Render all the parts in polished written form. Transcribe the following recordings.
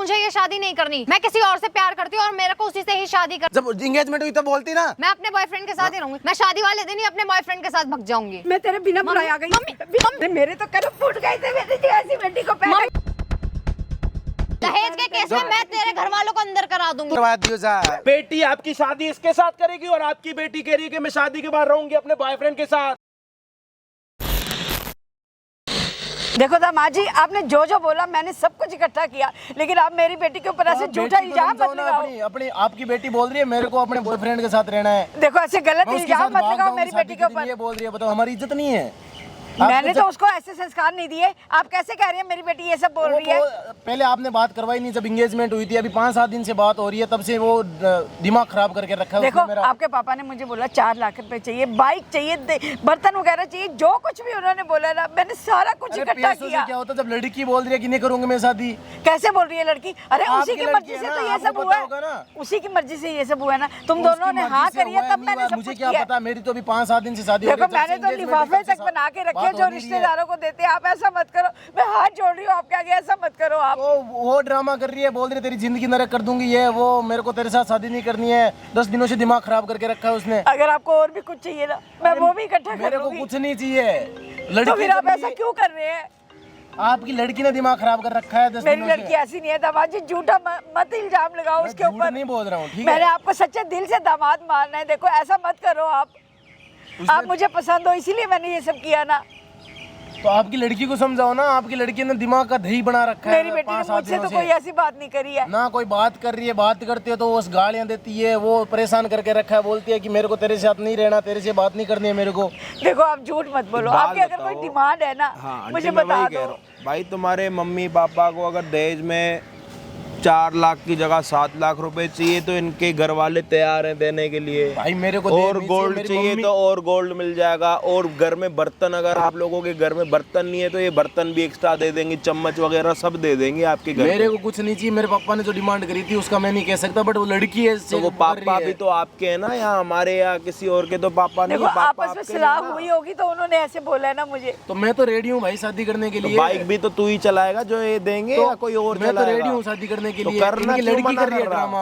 मुझे ये शादी नहीं करनी, मैं किसी और से प्यार करती हूँ और मेरे को उसी से ही शादी कर। जब एंगेजमेंट हुई तो बोलती ना, मैं अपने बॉयफ्रेंड के साथ ही रहूंगी। मैं शादी वाले दिन ही अपने बॉयफ्रेंड के साथ भाग जाऊंगी। मैं तेरे बिना बुलाए आ गई। मेरे तो कदम फूट गए थे, मेरी ऐसी बेटी को दहेज के केस में मैं तेरे घर वालों को अंदर करा दूंगी। बेटी आपकी शादी इसके साथ करेगी और आपकी बेटी कह रही है कि मैं शादी के बाद रहूंगी अपने बॉयफ्रेंड के साथ। देखो दामाद जी, आपने जो जो बोला मैंने सब कुछ इकट्ठा किया, लेकिन आप मेरी बेटी के ऊपर ऐसे झूठा इल्जाम मत लगाओ। अपनी आपकी बेटी बोल रही है मेरे को अपने बॉयफ्रेंड के साथ रहना है। देखो ऐसे गलत इल्जाम मत लगाओ मेरी बेटी के ऊपर। ये बोल रही है, बताओ हमारी इज्जत नहीं है। मैंने तो उसको ऐसे संस्कार नहीं दिए, आप कैसे कह रही हैं मेरी बेटी ये सब बोल रही है? पहले आपने बात करवाई नहीं जब एंगेजमेंट हुई थी, अभी 5-7 दिन से बात हो रही है, तब से वो दिमाग खराब करके रखा है। देखो आपके पापा ने मुझे बोला 4 लाख रुपए चाहिए, बाइक चाहिए, बर्तन वगैरह चाहिए, जो कुछ भी उन्होंने बोला ना मैंने सारा कुछ इकट्ठा किया। क्या होता जब लड़की बोल रही है कि नहीं करूंगी मैं शादी? कैसे बोल रही है लड़की? अरे उसी की मर्जी से तो ये सब हुआ है, उसी की मर्जी से ये सब हुआ है ना। तुम दोनों ने हाँ करी है तब मैंने सब मुझे कुछ क्या किया। पता, मेरी तो अभी 5-7 दिन से शादी हो गई। देखो मैंने तो लिफाफे तक बना के रखे जो रिश्तेदारों को देते हैं। आप ऐसा मत करो, मैं हाथ जोड़ रही हूँ आपके आगे, ऐसा मत करो आप। वो ड्रामा कर रही है, बोल रही है तेरी जिंदगी नरक कर दूंगी, ये वो, मेरे को तेरे साथ शादी नहीं करनी है। 10 दिनों से दिमाग खराब करके रखा है उसने। अगर आपको और भी कुछ चाहिए ना मैं वो भी इकट्ठा कर मेरे को लूंगी। कुछ नहीं चाहिए। लड़की तो फिर आप ऐसा क्यों कर रहे हैं? आपकी लड़की ने दिमाग खराब कर रखा है 10 मेरी दिनों से। लड़की ऐसी नहीं है दामाद जी, झूठा मत इल्जाम लगाओ उसके झूठ ऊपर। नहीं बोल रहा हूँ, ठीक है? मैंने आपको सच्चे दिल से दामाद मानना है। देखो ऐसा मत करो आप मुझे पसंद हो इसीलिए मैंने ये सब किया ना। तो आपकी लड़की को समझाओ ना, आपकी लड़की ने दिमाग का दही बना रखा है। मेरी बेटी ने मुझसे तो कोई ऐसी बात नहीं करी है ना। कोई बात कर रही है, बात करती है तो वो गालियां देती है, वो परेशान करके रखा है, बोलती है कि मेरे को तेरे साथ नहीं रहना, तेरे से बात नहीं करनी है मेरे को। देखो आप झूठ मत बोलो, आपकी अगर कोई डिमांड है ना मुझे बता दो। भाई तुम्हारे मम्मी पापा को अगर दहेज में 4 लाख की जगह 7 लाख रुपए चाहिए तो इनके घर वाले तैयार हैं देने के लिए। भाई मेरे को और गोल्ड चाहिए तो और गोल्ड मिल जाएगा। और घर में बर्तन, अगर आप लोगों के घर में बर्तन नहीं है तो ये बर्तन भी एक्स्ट्रा दे देंगे, चम्मच वगैरह सब दे देंगे आपके घर। मेरे को कुछ नहीं चाहिए। मेरे पापा ने जो डिमांड करी थी उसका मैं नहीं कह सकता, बट वो लड़की है तो वो पापा भी तो आपके है ना, या हमारे या किसी और के तो पापा नहीं। देखो आपस में सलाह हुई होगी तो उन्होंने ऐसे बोला है ना मुझे। तो मैं तो रेडी हूँ भाई शादी करने के लिए। बाइक भी तो तू ही चलाएगा जो ये देंगे या कोई और? मैं तो रेडी हूँ शादी करने के लिए। करना लड़की कर रही है ड्रामा,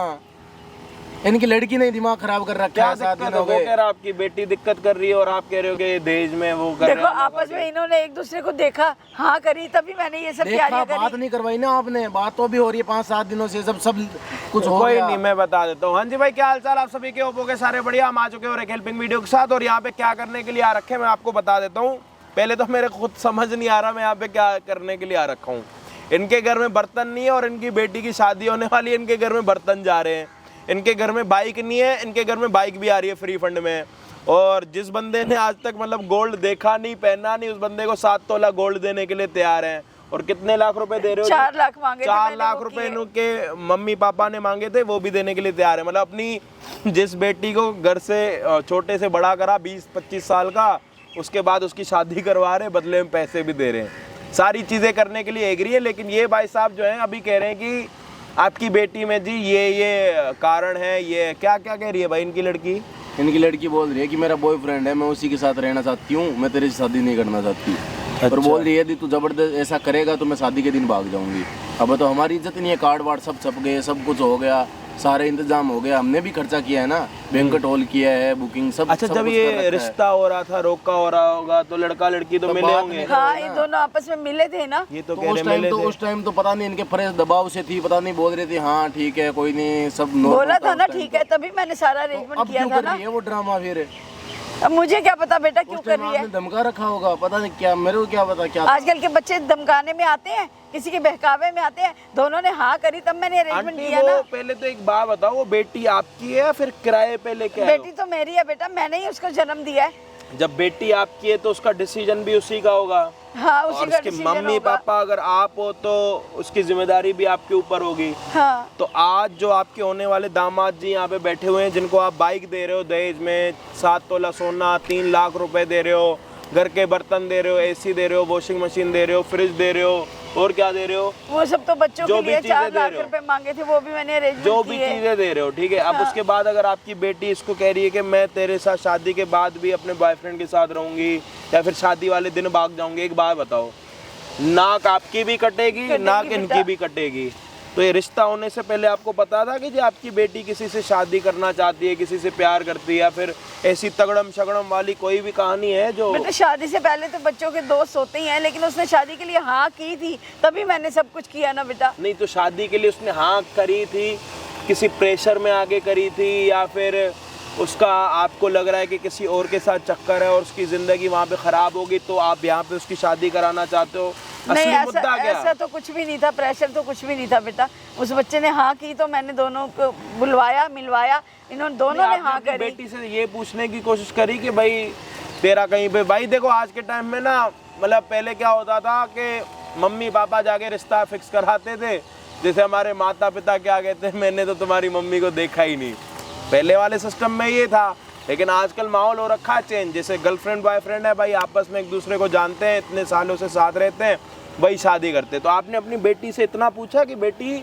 इनकी लड़की ने दिमाग खराब कर रखा है। वो कह रहा आपकी बेटी दिक्कत कर रही है और आप कह रहे हो कि दहेज में वो कर रहे हैं। देखो आपस में इन्होंने एक दूसरे को देखा, हाँ करी, तभी मैंने ये सब तैयारियां करी। बात नहीं करवाई ना आपने, बात तो भी हो रही है 5-7 दिनों से, सब कुछ हो कोई गया। नहीं, मैं बता देता हूँ। हाँ जी भाई, क्या हाल चाल आप सभी के? ओप्पो के सारे बढ़िया, हम आ चुके हैं और एक हेल्पिंग वीडियो के साथ। और यहाँ पे क्या करने के लिए आ रखे मैं आपको बता देता हूँ। पहले तो मेरे खुद समझ नहीं आ रहा मैं यहाँ पे क्या करने के लिए आ रखा हूँ। इनके घर में बर्तन नहीं है और इनकी बेटी की शादी होने वाली है, इनके घर में बर्तन जा रहे हैं। इनके घर में बाइक नहीं है, इनके घर में बाइक भी आ रही है फ्री फंड में। और जिस बंदे ने आज तक मतलब गोल्ड देखा नहीं, पहना नहीं, उस बंदे को 7 तोला गोल्ड देने के लिए तैयार हैं। और कितने लाख रुपए दे रहे हो? 4 लाख मांगे। 4 लाख रुपए इनके मम्मी पापा ने मांगे थे, वो भी देने के लिए तैयार है। मतलब अपनी जिस बेटी को घर से छोटे से बड़ा करा 20-25 साल का, उसके बाद उसकी शादी करवा रहे, बदले में पैसे भी दे रहे हैं, सारी चीज़ें करने के लिए एग्री है। लेकिन ये भाई साहब जो हैं अभी कह रहे हैं कि आपकी बेटी में जी ये कारण है। ये क्या क्या कह रही है भाई इनकी लड़की? इनकी लड़की बोल रही है कि मेरा बॉयफ्रेंड है, मैं उसी के साथ रहना चाहती हूँ, मैं तेरे से शादी नहीं करना चाहती। और बोल रही है यदि तू जबरदस्त ऐसा करेगा तो मैं शादी के दिन भाग जाऊंगी। अब तो हमारी इज्जत नहीं है, कार्ड वार्ड सब छप गए, सब कुछ हो गया, सारे इंतजाम हो गया, हमने भी खर्चा किया है ना, बैंकेट हॉल किया है, बुकिंग सब। अच्छा, जब ये रिश्ता हो रहा था, रोका हो रहा होगा, तो लड़का लड़की तो मिले होंगे। हाँ, ये दोनों आपस में मिले थे ना। ये तो उस टाइम तो पता नहीं इनके फ्रेश दबाव से थी, पता नहीं, बोल रहे थे हाँ ठीक है कोई नहीं, सब बोला था ना ठीक है, तभी मैंने सारा अरेंजमेंट किया था ना। वो ड्रामा फिर अब मुझे क्या पता बेटा क्यों कर रही है? धमका रखा होगा, पता नहीं क्या, मेरे को क्या पता क्या। आजकल के बच्चे धमकाने में आते हैं, किसी के बहकावे में आते हैं। दोनों ने हाँ करी तब मैंने अरेंजमेंट किया ना। पहले तो एक बात बताओ, वो बेटी आपकी है या फिर किराए पे लेके आए हो? बेटी तो मेरी है बेटा, मैंने ही उसको जन्म दिया है। जब बेटी आपकी है तो उसका डिसीजन भी उसी का होगा। हाँ, उसी और का उसके डिसीजन मम्मी होगा। पापा अगर आप हो तो उसकी जिम्मेदारी भी आपके ऊपर होगी। हाँ। तो आज जो आपके होने वाले दामाद जी यहाँ पे बैठे हुए हैं, जिनको आप बाइक दे रहे हो दहेज में, 7 तोला सोना, 3 लाख रुपए दे रहे हो, घर के बर्तन दे रहे हो, एसी दे रहे हो, वॉशिंग मशीन दे रहे हो, फ्रिज दे रहे हो, और क्या दे रहे हो? वो सब तो बच्चों जो के भी लिए चीजें 4 दे लाख रहे हो। रुपए मांगे थे, वो भी मैंने अरेंजमेंट जो भी चीजें दे रहे हो, ठीक है। अब उसके बाद अगर आपकी बेटी इसको कह रही है कि मैं तेरे साथ शादी के बाद भी अपने बॉयफ्रेंड के साथ रहूंगी या फिर शादी वाले दिन भाग जाऊंगी, एक बात बताओ, नाक आपकी भी कटेगी, नाक इनकी भी कटेगी। तो ये रिश्ता होने से पहले आपको पता था कि जी आपकी बेटी किसी से शादी करना चाहती है, किसी से प्यार करती है, या फिर ऐसी तगड़म शगड़म वाली कोई भी कहानी है जो? बेटा शादी से पहले तो बच्चों के दोस्त होते ही हैं, लेकिन उसने शादी के लिए हाँ की थी तभी मैंने सब कुछ किया ना बेटा। नहीं तो शादी के लिए उसने हाँ करी थी, किसी प्रेशर में आगे करी थी, या फिर उसका आपको लग रहा है कि किसी और के साथ चक्कर है और उसकी ज़िंदगी वहाँ पे ख़राब होगी तो आप यहाँ पे उसकी शादी कराना चाहते हो? नहीं असली मुद्दा क्या? ऐसा तो कुछ भी नहीं था, प्रेशर तो कुछ भी नहीं था बेटा। उस बच्चे ने हाँ की तो मैंने दोनों को बुलवाया, मिलवाया, इन्होंने दोनों ने हाँ करी। बेटी से ये पूछने की कोशिश करी कि भाई तेरा कहीं पे, भाई देखो आज के टाइम में ना, मतलब पहले क्या होता था कि मम्मी पापा जाके रिश्ता फिक्स कराते थे, जैसे हमारे माता पिता क्या कहते हैं, मैंने तो तुम्हारी मम्मी को देखा ही नहीं, पहले वाले सिस्टम में ये था। लेकिन आजकल माहौल हो रखा है चेंज, जैसे गर्लफ्रेंड बॉयफ्रेंड है भाई, आपस में एक दूसरे को जानते हैं, इतने सालों से साथ रहते हैं, वही शादी करते। तो आपने अपनी बेटी से इतना पूछा कि बेटी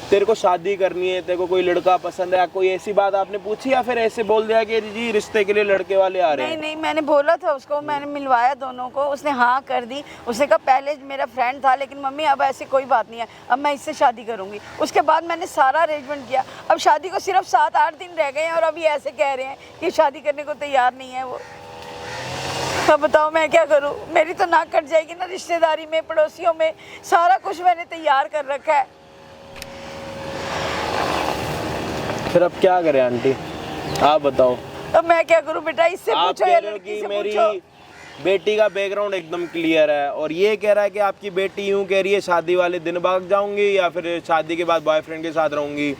तेरे को शादी करनी है, तेरे को कोई लड़का पसंद है, कोई ऐसी बात आपने पूछी, या फिर ऐसे बोल दिया कि जी रिश्ते के लिए लड़के वाले आ रहे हैं? नहीं, मैंने बोला था उसको, मैंने मिलवाया दोनों को, उसने हाँ कर दी। उसने कहा पहले मेरा फ्रेंड था लेकिन मम्मी अब ऐसी कोई बात नहीं है, अब मैं इससे शादी करूंगी। उसके बाद मैंने सारा अरेंजमेंट किया। अब शादी को सिर्फ 7-8 दिन रह गए हैं और अभी ऐसे कह रहे हैं कि शादी करने को तैयार नहीं है वो। अब बताओ मैं क्या करूं? मेरी तो नाक कट जाएगी ना, रिश्तेदारी में, पड़ोसियों में, सारा कुछ मैंने तैयार कर रखा है। फिर अब क्या करें आंटी, आप बताओ? अब मैं क्या करूं बेटा, इससे आप पूछो कह या रहे हो लड़की कि से मेरी पूछो। बेटी का बैकग्राउंड एकदम क्लियर है, और ये कह रहा है कि आपकी बेटी यूं कह रही है शादी वाले दिन भाग जाऊंगी या फिर शादी के बाद बॉयफ्रेंड के साथ रहूंगी।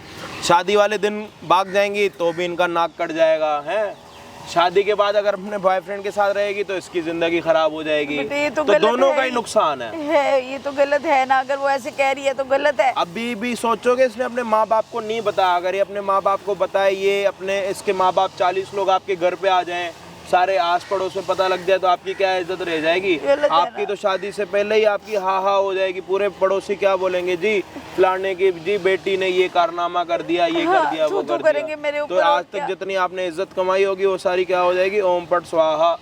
शादी वाले दिन भाग जाएंगी तो भी इनका नाक कट जाएगा, है? शादी के बाद अगर अपने बॉयफ्रेंड के साथ रहेगी तो इसकी जिंदगी खराब हो जाएगी। ये तो दोनों का ही नुकसान है। ये तो गलत है ना, अगर वो ऐसे कह रही है तो गलत है। अभी भी सोचोगे इसने अपने माँ बाप को नहीं बताया, अगर ये अपने माँ बाप को बताए, ये अपने इसके माँ बाप 40 लोग आपके घर पे आ जाएं, सारे आस पड़ोस में पता लग जाए तो आपकी क्या इज्जत रह जाएगी? आपकी तो शादी से पहले ही आपकी हा हो जाएगी, पूरे पड़ोसी क्या बोलेंगे, जी फलाने की जी बेटी ने ये कारनामा कर दिया, ये कर दिया, वो कर दिया। तो आज तक जितनी आपने इज्जत कमाई होगी वो सारी क्या हो जाएगी? ओम पट स्वाहा।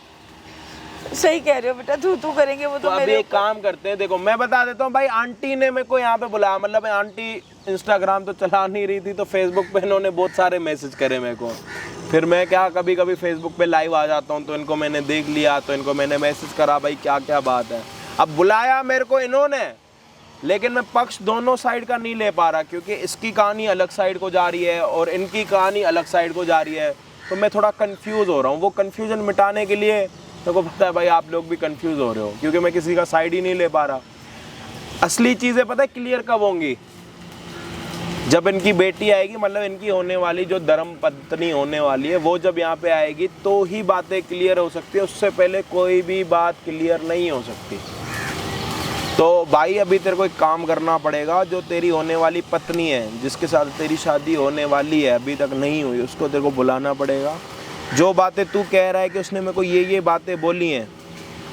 सही कह रहे हो बेटा, तू करेंगे वो तो अभी एक काम करते हैं, देखो मैं बता देता हूँ भाई, आंटी ने मेरे को यहाँ पे बुलाया, मतलब आंटी इंस्टाग्राम तो चला नहीं रही थी, तो फेसबुक पे इन्होंने बहुत सारे मैसेज करे मेरे को। फिर मैं क्या कभी कभी फेसबुक पे लाइव आ जाता हूँ, तो इनको मैंने देख लिया, तो इनको मैंने मैसेज करा भाई क्या क्या बात है। अब बुलाया मेरे को इन्होंने, लेकिन मैं पक्ष दोनों साइड का नहीं ले पा रहा, क्योंकि इसकी कहानी अलग साइड को जा रही है और इनकी कहानी अलग साइड को जा रही है, तो मैं थोड़ा कंफ्यूज हो रहा हूँ। वो कंफ्यूजन मिटाने के लिए मेरे को पता है भाई आप लोग भी कंफ्यूज हो रहे हो, क्योंकि मैं किसी का साइड ही नहीं ले पा रहा। असली चीज़ें पता है क्लियर कब होंगी? जब इनकी बेटी आएगी, मतलब इनकी होने वाली जो धर्म पत्नी होने वाली है, वो जब यहाँ पे आएगी तो ही बातें क्लियर हो सकती है, उससे पहले कोई भी बात क्लियर नहीं हो सकती। तो भाई अभी तेरे को एक काम करना पड़ेगा, जो तेरी होने वाली पत्नी है, जिसके साथ तेरी शादी होने वाली है, अभी तक नहीं हुई, उसको तेरे को बुलाना पड़ेगा। जो बातें तू कह रहा है कि उसने मेरे को ये बातें बोली हैं,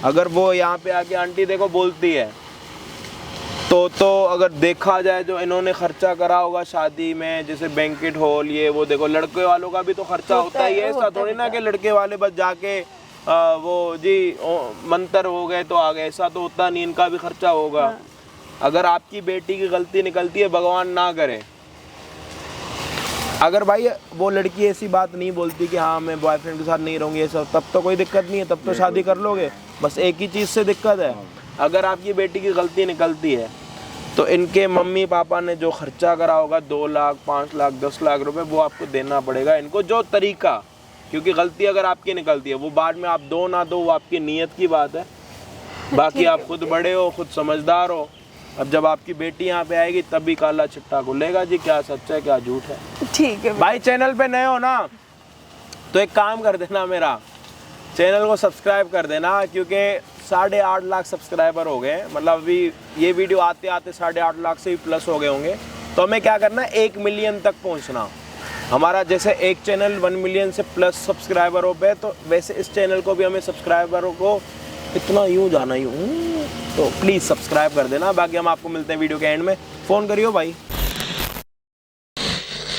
अगर वो यहाँ पे आके आंटी देखो बोलती है, तो अगर देखा जाए जो इन्होंने खर्चा करा होगा शादी में, जैसे बैंकेट हॉल, ये वो, देखो लड़के वालों का भी तो खर्चा होता ही है। ऐसा थोड़ी ना कि लड़के वाले बस जाके वो जी मंतर हो गए तो आ गए, ऐसा तो होता नहीं, इनका भी खर्चा होगा। अगर आपकी बेटी की गलती निकलती है, भगवान ना करे, अगर भाई वो लड़की ऐसी बात नहीं बोलती कि हाँ मैं बॉयफ्रेंड के साथ नहीं रहूँगी, ऐसा, तब तो कोई दिक्कत नहीं है, तब तो शादी कर लोगे। बस एक ही चीज़ से दिक्कत है, अगर आपकी बेटी की गलती निकलती है तो इनके मम्मी पापा ने जो खर्चा करा होगा 2 लाख 5 लाख 10 लाख रुपए, वो आपको देना पड़ेगा इनको, जो तरीका, क्योंकि गलती अगर आपकी निकलती है, वो बाद में आप दो ना दो, वो आपकी नीयत की बात है। बाकी आप खुद बड़े हो, खुद समझदार हो। अब जब आपकी बेटी यहाँ पे आएगी तभी काला चिट्टा खुलेगा जी, क्या सच है क्या झूठ है। ठीक है भाई, चैनल पे नए हो ना तो एक काम कर देना, मेरा चैनल को सब्सक्राइब कर देना, क्योंकि 8.5 लाख सब्सक्राइबर हो गए, मतलब अभी ये वीडियो आते आते 8.5 लाख से भी प्लस हो गए होंगे। तो हमें क्या करना है, 1 मिलियन तक पहुंचना। हमारा जैसे एक चैनल 1 मिलियन से प्लस सब्सक्राइबरों पे, तो वैसे इस चैनल को भी हमें सब्सक्राइबरों को इतना यूँ जाना यूँ, तो प्लीज़ सब्सक्राइब कर देना। बाकी हम आपको मिलते हैं वीडियो के एंड में। फ़ोन करियो भाई।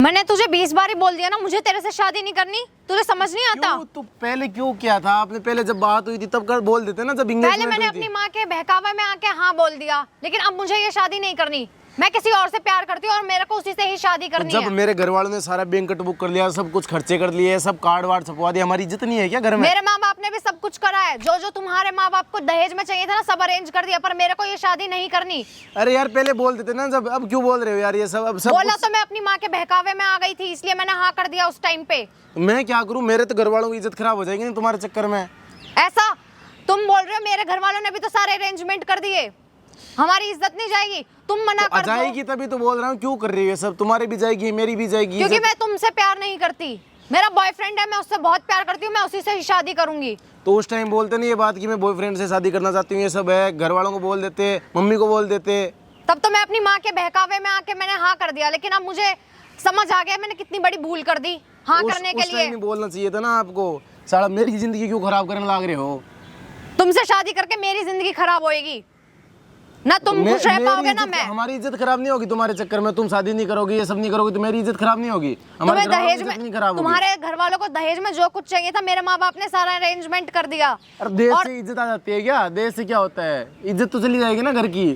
मैंने तुझे 20 बार ही बोल दिया ना, मुझे तेरे से शादी नहीं करनी, तुझे समझ नहीं आता? तू पहले क्यों किया था? आपने पहले जब बात हुई थी तब कर बोल देते ना, जब पहले मैंने अपनी माँ के बहकावे में आके हाँ बोल दिया, लेकिन अब मुझे ये शादी नहीं करनी। मैं किसी और से प्यार करती हूँ और मेरे को उसी से ही शादी करनी जब है। मेरे घर वालों ने सारा बैंक बुक कर लिया, सब कुछ खर्चे कर लिए, सब कार्ड वार्ड छपवा दिया, हमारी इज्जत नहीं है क्या घर में? मेरे माँ बाप ने भी सब कुछ करा है, जो जो तुम्हारे माँ बाप को दहेज में चाहिए था ना सब अरेंज कर दिया, पर मेरे को ये शादी नहीं करनी। अरे यार पहले बोल देते ना, जब अब क्यों बोल रहे हो यार ये सब? अब सब बोला तो मैं अपनी माँ के बहकावे में आ गई थी, इसलिए मैंने हाँ कर दिया उस टाइम पे। मैं क्या करूं, मेरे तो घर वालों की इज्जत खराब हो जाएगी ना तुम्हारे चक्कर में। ऐसा तुम बोल रहे हो, मेरे घर वालों ने भी तो सारे अरेंजमेंट कर दिए, हमारी इज्जत नहीं जाएगी। तुम मना कर दो। जाएगी तभी तो बोल रहा हूँ, क्यों कर रही है सब? तुम्हारी भी जाएगी, मेरी भी जाएगी। क्योंकि मैं तुमसे प्यार नहीं करती, मेरा बॉयफ्रेंड है, मैं उससे बहुत प्यार करती हूँ, मैं उसी से ही शादी करूंगी। तो उस टाइम बोलते नहीं ये बात कि मैं बॉयफ्रेंड से शादी करना चाहती हूँ, ये सब है, घर वालों को बोल देते, मम्मी को बोल देते। तब तो मैं अपनी माँ के बहकावे में आके मैंने हाँ कर दिया, लेकिन अब मुझे समझ आ गया मैंने कितनी बड़ी भूल कर दी हाँ करने के उस टाइम लिए। नहीं बोलना चाहिए था ना आपको। साला मेरी जिंदगी क्यों खराब करने लग रहे हो? तुमसे शादी करके मेरी जिंदगी खराब होएगी ना, तुम खुश रह पाओगे ना मैं। हमारी इज्जत खराब नहीं होगी तुम्हारे चक्कर में, तुम शादी नहीं करोगी, ये सब नहीं करोगी तो मेरी इज्जत खराब नहीं होगी, हमारे तुम्हें घर वालों की दहेज इज्जत नहीं में, खराब होगी। तुम्हारे घर वालों को दहेज में जो कुछ चाहिए था मेरे माँ बाप ने सारा अरेंजमेंट कर दिया। अरे देश से इज्जत आ जाती है क्या? देश से क्या होता है? इज्जत तो चली जाएगी ना घर की,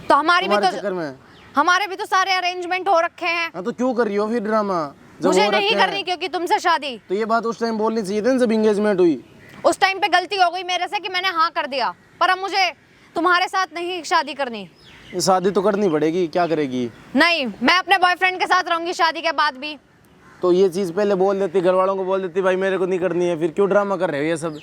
तो हमारी भी तुम्हारे चक्कर में। हमारे भी तो सारे अरेंजमेंट हो रखे हैं। हाँ तो क्यों कर रही हो फिर ड्रामा? जब मुझे हो नहीं रखा है, करनी क्योंकि तुमसे शादी। तो ये बात उस टाइम बोलनी चाहिए थी ना जब एंगेजमेंट हुई। उस टाइम पे गलती हो गई मेरे से कि मैंने हाँ कर दिया, पर अब मुझे तुम्हारे साथ नहीं शादी करनी। ये शादी तो करनी पड़ेगी, क्या करेगी? नहीं, मैं अपने बॉयफ्रेंड के साथ रहूंगी शादी के बाद भी। तो ये चीज पहले बोल देती, घर वालों को बोल देती भाई मेरे को नहीं करनी है, फिर क्यों ड्रामा कर रहे हो ये सब?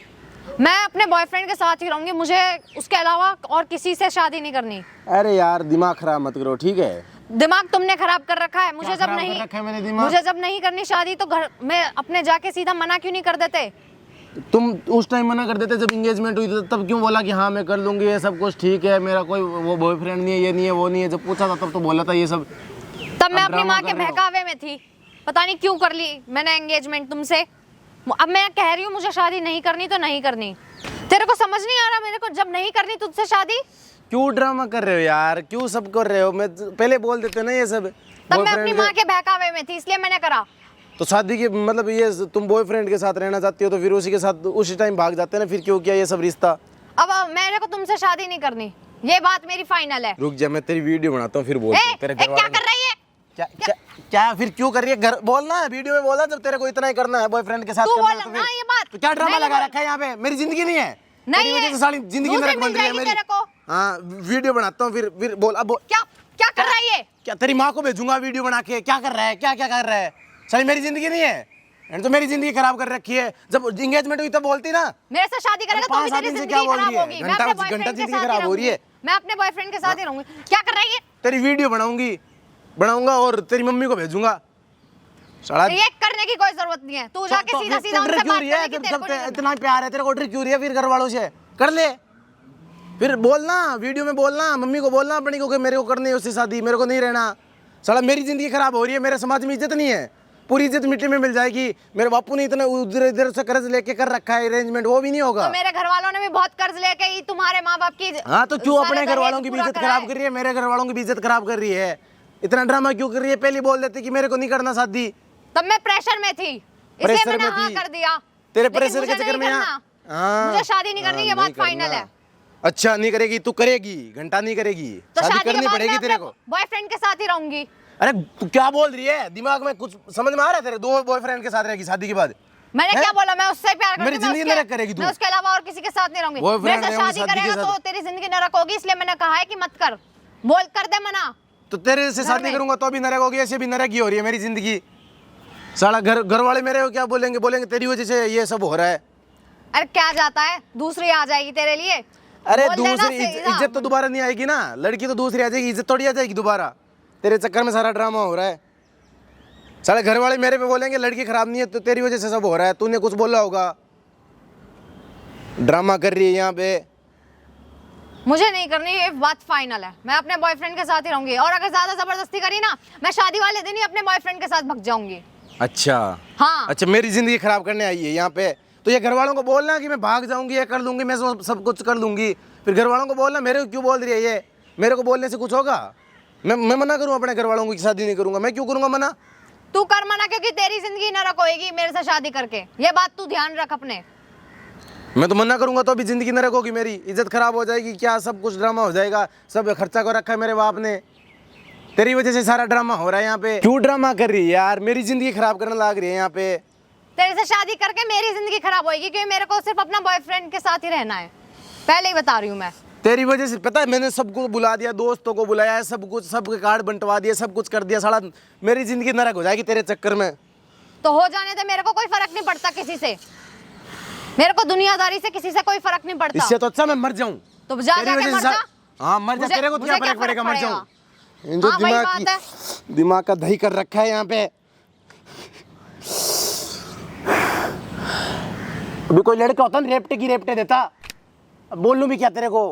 मैं अपने बॉयफ्रेंड के साथ ही रहूंगी, मुझे उसके अलावा और किसी से शादी नहीं करनी। अरे यार दिमाग खराब मत करो, ठीक है? दिमाग तुमने खराब कर रखा है। मुझे जब खराब नहीं कर रखा है मैंने दिमाग? मुझे जब नहीं करनी शादी तो घर में अपने जाके सीधा मना क्यों नहीं कर देते? तुम उस टाइम मना कर देते जब एंगेजमेंट हुई, तो तब क्यों बोला कि हाँ मैं कर लूंगी, ये सब कुछ ठीक है, मेरा कोई वो बॉयफ्रेंड नहीं है, ये नहीं है, वो नहीं है? जब पूछा था तब तो बोला था ये सब। तब मैं अपनी ड्रामा माँ कर के रहे हो। बहकावे में थी, पता नहीं क्यों कर ली मैंने एंगेजमेंट तुमसे। अब मैं कह रही हूँ मुझे शादी नहीं करनी तो नहीं करनी। तेरे को समझ नहीं आ रहा मेरे को जब नहीं करनी तुझसे शादी? क्यों ड्रामा कर रहे हो यार, क्यों सब कर रहे हो? मैं पहले बोल देते ना ये सब। तब मैं अपनी बॉयफ्रेंड माँ के बहकावे में थी इसलिए मैंने करा। तो शादी के मतलब ये तुम बॉयफ्रेंड के साथ रहना चाहती हो तो फिर उसी के साथ उसी टाइम भाग जाते हैं ना, फिर क्यों किया ये सब रिश्ता? अब मेरे को तुमसे शादी नहीं करनी, ये बात मेरी फाइनल है। रुक जा, मैं तेरी वीडियो बनाता हूँ फिर बोल। तेरे घर क्या वालों कर रही है? क्या क्या क्या फिर क्यों कर रही है? घर बोलना है, वीडियो में बोलना जब तेरे को इतना ही करना है बॉयफ्रेंड के साथ तू करना बोल है तो ना फिर ये बात। तो क्या ड्रामा नहीं लगा बोल। रखा है यहाँ पे? मेरी जिंदगी नहीं है, नहीं तेरी वजह है। से सारी जिंदगी दूसरी नरक बन मिल रही है जाएगी मेरी। तेरे को। हाँ वीडियो बनाता हूँ फिर बोल। अब बोल। क्या क्या कर रही है? क्या तेरी माँ को भेजूंगा वीडियो बना के? क्या कर रहा है, क्या क्या कर रहा है? सारी मेरी जिंदगी नहीं है, तो मेरी जिंदगी खराब कर रखी है। जब एंगेजमेंट हुई तब बोलती ना मेरे से शादी करेगा तो भी 5 तेरी दिन से जिंदगी क्या बोल खराब रही है? होगी। मैं अपने घंटा बॉयफ्रेंड के जिंदगी साथ ही खराब हो रही है। रहूंगी। मैं अपने बॉयफ्रेंड के साथ ही रहूंगी। क्या कर रही है? तेरी वीडियो बनाऊंगा और तेरी मम्मी को भेजूंगा। साला ये करने की कोई जरूरत नहीं है, तू जाके सीधा सीधा उनसे बात करने की तेरे को नहीं। इतना प्यार है तेरे को, डर क्यों रही है फिर घर वालों से? कर ले फिर, बोलना वीडियो में, बोलना मम्मी को, बोलना अपनी को कि मेरे को करनी है उससे शादी, मेरे को नहीं रहना। साला मेरी जिंदगी खराब हो रही है, मेरे समाज में इज्जत नहीं है, पूरी इज्जत मिट्टी में मिल जाएगी। मेरे बापू ने इतना उधर इधर से कर्ज लेके कर रखा है, अरेंजमेंट वो भी नहीं होगा। तो मेरे घर वालों ने भी बहुत कर्ज लेके ही तुम्हारे माँ बाप की। हाँ तो क्यों सारे अपने घर वालों दहेज की भी पूरा इज्जत करा खराब है। कर रही है, मेरे घर वालों की भी इज्जत खराब कर रही है? इतना ड्रामा क्यों कर रही है? पहले बोल देती कि मेरे को नहीं करना शादी। तब मैं प्रेशर में थी इसलिए प्रेशर मैंने में हाँ थी? कर दिया। तेरे लेकिन प्रेशर मुझे के चक्कर नहीं में करना। मुझे शादी नहीं करनी, ये बात फाइनल है। अच्छा नहीं करेगी? तू करेगी, घंटा नहीं करेगी, तो शादी शादी के करनी बाद पड़ेगी मैं तेरे अपने को। बॉयफ्रेंड के साथ ही रहूंगी। अरे तू क्या बोल रही है? दिमाग में कुछ समझ में आ रहा है तेरे? 2 बॉयफ्रेंड के साथ रहेगी शादी के बाद? मैंने क्या बोला? मैं उससे प्यार करती मेरी हूँ, जिंदगी मैं नरक करेगी तू। मैं उसके अलावा और किसी के साथ नहीं रहूंगी। Boyfriend मेरे से है, वो शादी शादी के करेगा साथ। तो तेरी जिंदगी नरक होगी, इसलिए मैंने कहा है कि मत कर। बोल कर दे मना। तो तेरे से शादी में। करूंगा तो भी नरक होगी, ऐसे भी नरक ही हो रही है मेरी जिंदगी। साला घर वाले मेरे को क्या बोलेंगे तेरी वजह से ये सब हो रहा है। अरे क्या जाता है, दूसरी आ जाएगी तेरे लिए। अरे बोल देना दूसरी सीधा। इज्जत तो दोबारा नहीं आएगी ना, लड़की तो दूसरी आ जाएगी, इज्जत थोड़ी आ जाएगी दोबारा। तेरे चक्कर में सारा ड्रामा हो रहा है। सारे घर वाले मेरे पे बोलेंगे लड़की खराब नहीं है, तो तेरी वजह से सब हो रहा है, तूने कुछ बोला होगा। ड्रामा कर रही है यहाँ पे। मुझे नहीं करनी, ये बात फाइनल है। मैं अपने बॉयफ्रेंड के साथ ही रहूंगी, और अगर ज्यादा जबरदस्ती करी ना, मैं शादी वाले दिन ही अपने बॉयफ्रेंड के साथ भाग जाऊंगी। अच्छा हाँ। अच्छा, मेरी जिंदगी खराब करने आई है यहाँ पे? तो ये घर वालों को बोलना कि मैं भाग जाऊंगी, ये कर लूंगी, मैं सब कुछ कर लूंगी। फिर घर वालों को बोलना, मेरे को क्यों बोल रही है ये? मेरे को बोलने से कुछ होगा? मैं मना करूँ अपने घर वालों की शादी नहीं करूंगा? मैं क्यों करूंगा मना? तू कर मना, क्योंकि तेरी जिंदगी नरक होएगी मेरे से शादी करके। ये बात तू ध्यान रख अपने। मैं तो मना करूंगा तो अभी जिंदगी नरक होगी, मेरी इज्जत खराब हो जाएगी, क्या सब कुछ ड्रामा हो जाएगा। सब खर्चा को रखा है मेरे बाप ने, तेरी वजह से सारा ड्रामा हो रहा है यहाँ पे। क्यों ड्रामा कर रही है यार, मेरी जिंदगी खराब करने लग रही है यहाँ पे। तेरे से शादी करके मेरी जिंदगी खराब होएगी, क्योंकि मेरे को सिर्फ अपना बॉयफ्रेंड के साथ ही रहना है, पहले ही बता रही हूँ मैं। तेरी वजह से पता है, मैंने सबको बुला दिया, दोस्तों को बुलाया, सब कुछ, सबके कार्ड बंटवा दिए, सब कुछ कर दिया। साला मेरी जिंदगी नरक हो जाएगी तेरे चक्कर में। तो हो जाने दे, मेरे को कोई फर्क नहीं पड़ता किसी से, मेरे को दुनियादारी से किसी से कोई फर्क नहीं पड़ता। इससे तो अच्छा मैं मर जाऊं। तो जा तेरी जाके वजह मर से जा। हाँ मर जा, तेरे को क्या फर्क पड़ेगा, मर जाऊं। जो हाँ, वही बात है। दिमाग का दही कर रखा है यहाँ पे। अभी कोई लड़का होता ना रेपटे की रेपटे देता, अब बोल लूं भी क्या तेरे को।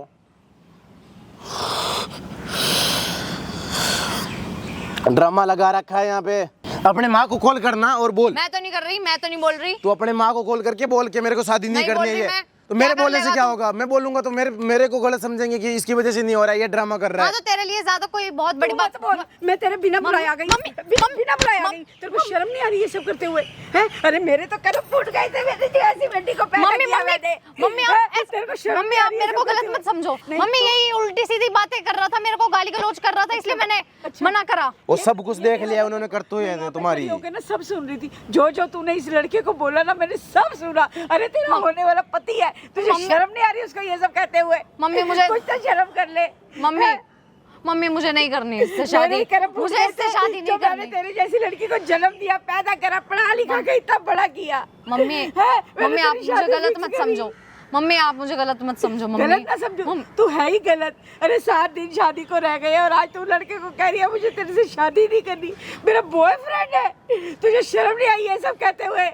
ड्रामा लगा रखा है यहाँ पे। अपने माँ को कॉल करना और बोल। मैं तो नहीं कर रही, मैं तो नहीं बोल रही। तू अपने माँ को कॉल करके बोल के मेरे को शादी नहीं नहीं करनी बोल है। रही मैं। तो मेरे क्या कर बोलने से लेगा क्या तू? होगा, मैं बोलूंगा तो मेरे को गलत समझेंगे कि इसकी वजह से नहीं हो रहा है, ये ड्रामा कर रहा हाँ, है। तो तेरे लिए ज्यादा कोई बहुत बड़ी बात बोल, मैं तेरे बिना बुलाए आ गई, बिना बुलाए आ गई। तेरे को शर्म नहीं आ रही ये सब करते हुए हैं? अरे मेरे तो कदम फूट गए थे, मैंने जो ऐसी बेटी को पैदा मम्मी किया मम्मी मैंने। मम्मी हैं? आप तेरे को शर्म मम्मी नहीं आ आप रही ये मेरे सब को करते गलत हुए? मत समझो। नहीं, मम्मी यही उल्टी सीधी बातें कर रहा था, मेरे को गाली गलौज कर रहा था, इसलिए मैंने मना करा। वो सब कुछ देख लिया उन्होंने, करते हुए हैं तुम्हारी। खड़ी होके ना सब सुन रही थी, जो तूने इस लड़के को बोला ना, मैंने सब सुना। अरे तेरा होने वाला पति है, तुझे शर्म नहीं आ रही उसको ये सब कहते हुए? मम्मी मुझे कुछ तो शर्म कर ले। मम्मी हैं? मम्मी मुझे नहीं करनी इससे मैं शादी, नहीं कर- मुझे इससे शादी जो नहीं मैंने करनी। तेरी जैसी लड़की को जन्म दिया, पैदा करा, पढ़ा लिखा के इतना बड़ा किया। मम्मी हैं? मैंने मम्मी आप तेरी मुझे शादी गलत फिक्स मत करी। समझो। मम्मी आप मुझे गलत मत समझो। मम्मी गलत ना समझो, तू है ही गलत। अरे 7 दिन शादी को रह गए और आज तू लड़के को कह रही है मुझे तेरे से शादी नहीं करनी, मेरा बॉयफ्रेंड है। तुझे शर्म नहीं आई ये सब कहते हुए?